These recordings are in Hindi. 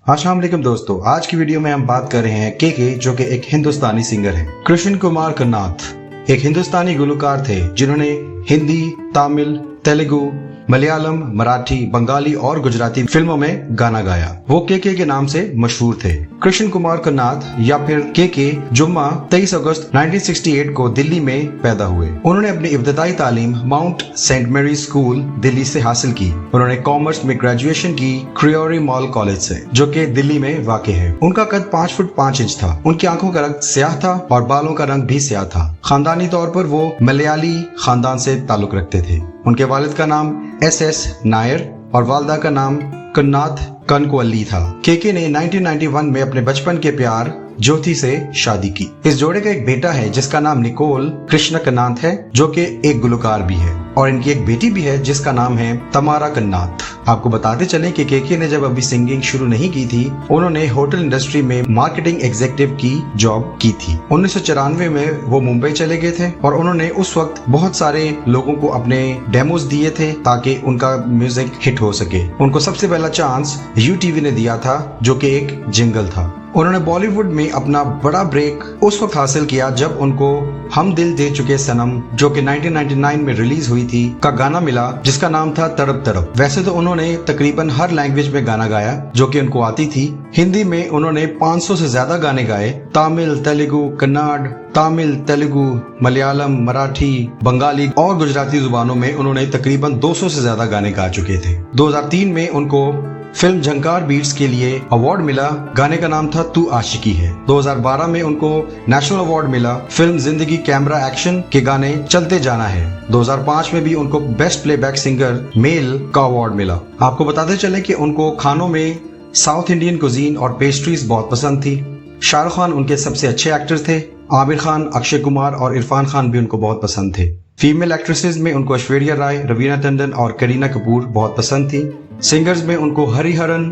अस्सलाम वालेकुम दोस्तों, आज की वीडियो में हम बात कर रहे हैं के जो कि एक हिंदुस्तानी सिंगर है। कृष्ण कुमार कन्नाथ एक हिंदुस्तानी गुलकार थे जिन्होंने हिंदी, तमिल, तेलुगु, मलयालम, मराठी, बंगाली और गुजराती फिल्मों में गाना गाया। वो के नाम से मशहूर थे। कृष्ण कुमार कन्नाथ या फिर के जुम्मा 23 अगस्त 1968 को दिल्ली में पैदा हुए। उन्होंने अपनी इब्तदाई तालीम Mount Saint Mary School Delhi से हासिल की। उन्होंने कॉमर्स में ग्रेजुएशन की क्रियोरी मॉल कॉलेज से, जो कि दिल्ली में वाक़ है। उनका कद 5 फुट 5 इंच था। उनकी आंखों का रंग स्याह था और बालों का रंग भी स्याह था। खानदानी तौर पर वो मलयाली खानदान से ताल्लुक रखते थे। उनके वालिद का नाम SS नायर और वालदा का नाम कन्नाथ कनकोअल्ली था। के ने 1991 में अपने बचपन के प्यार ज्योति से शादी की। इस जोड़े का एक बेटा है जिसका नाम निकोल कृष्ण कन्नाथ है, जो कि एक गुलकार भी है, और इनकी एक बेटी भी है जिसका नाम है तमारा कन्नाथ। आपको बताते चलें कि के ने जब अभी सिंगिंग शुरू नहीं की थी, उन्होंने होटल इंडस्ट्री में मार्केटिंग एग्जीक्यूटिव की जॉब की थी। 1994 में वो मुंबई चले गए थे और उन्होंने उस वक्त बहुत सारे लोगों को अपने डेमोज दिए थे ताकि उनका म्यूजिक हिट हो सके। उनको सबसे पहला चांस UTV ने दिया था, जो कि एक जिंगल था। उन्होंने बॉलीवुड में अपना बड़ा ब्रेक उस वक्त हासिल किया जब उनको हम दिल दे चुके सनम, जो कि 1999 में रिलीज हुई थी, का गाना मिला जिसका नाम था तड़प तड़प। वैसे तो उन्होंने तकरीबन हर लैंग्वेज में गाना गाया जो कि उनको आती थी। हिंदी में उन्होंने 500 से ज्यादा गाने गाए। तमिल, तेलुगु, कन्नड़, तमिल, तेलुगु, मलयालम, मराठी, बंगाली और गुजराती जुबानों में उन्होंने तकरीबन 200 से ज्यादा गाने गा चुके थे। 2003 में उनको फिल्म झंकार बीट्स के लिए अवार्ड मिला। गाने का नाम था तू आशिकी है। 2012 में उनको नेशनल अवार्ड मिला फिल्म जिंदगी कैमरा एक्शन के गाने चलते जाना है। 2005 में भी उनको बेस्ट प्लेबैक सिंगर मेल का अवार्ड मिला। आपको बताते चले कि उनको खानों में साउथ इंडियन कुजीन और पेस्ट्रीज बहुत पसंद थी। शाहरुख खान उनके सबसे अच्छे एक्टर थे। आमिर खान, अक्षय कुमार और इरफान खान भी उनको बहुत पसंद थे। फीमेल एक्ट्रेसेस में उनको ऐश्वर्या राय, रवीना टंडन और करीना कपूर बहुत पसंद थी। सिंगर्स में उनको हरिहरन,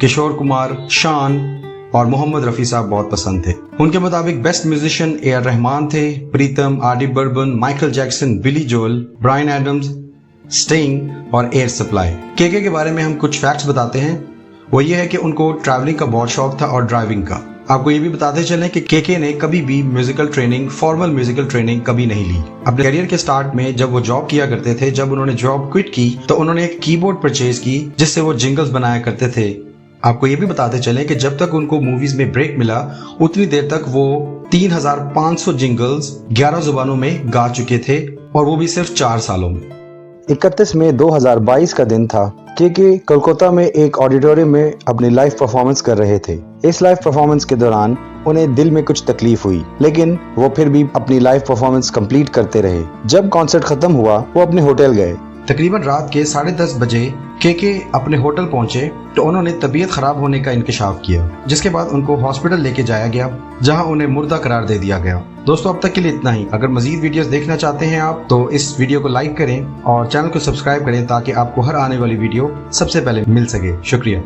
किशोर कुमार, शान और मोहम्मद रफी साहब बहुत पसंद थे। उनके मुताबिक बेस्ट म्यूजिशियन AR रहमान थे, प्रीतम, आरडी बर्मन, माइकल जैक्सन, बिली जोएल, ब्रायन एडम्स, स्टिंग और एयर सप्लाई। के बारे में हम कुछ फैक्ट्स बताते हैं। वो ये है कि उनको ट्रैवलिंग का बहुत शौक था और ड्राइविंग का। आपको ये भी बताते चलें कि के ने कभी भी musical training, formal musical training कभी नहीं ली। अपने करियर के स्टार्ट में जब वो जॉब किया करते थे, जब उन्होंने जॉब क्विट की तो उन्होंने एक कीबोर्ड परचेज की जिससे वो जिंगल्स बनाया करते थे। आपको ये भी बताते चलें कि जब तक उनको मूवीज में ब्रेक मिला उतनी देर तक वो 3500 जिंगल्स 11 जुबानों में गा चुके थे, और वो भी सिर्फ 4 सालों में। 31 मई 2022 का दिन था। के कोलकाता में एक ऑडिटोरियम में अपनी लाइव परफॉर्मेंस कर रहे थे। इस लाइव परफॉर्मेंस के दौरान उन्हें दिल में कुछ तकलीफ हुई, लेकिन वो फिर भी अपनी लाइव परफॉर्मेंस कंप्लीट करते रहे। जब कॉन्सर्ट खत्म हुआ वो अपने होटल गए। तकरीबन रात के 10:30 बजे के अपने होटल पहुंचे तो उन्होंने तबीयत खराब होने का इंकशाफ किया, जिसके बाद उनको हॉस्पिटल लेके जाया गया जहां उन्हें मुर्दा करार दे दिया गया। दोस्तों, अब तक के लिए इतना ही। अगर मजीद वीडियोस देखना चाहते हैं आप तो इस वीडियो को लाइक करें और चैनल को सब्सक्राइब करें ताकि आपको हर आने वाली वीडियो सबसे पहले मिल सके। शुक्रिया।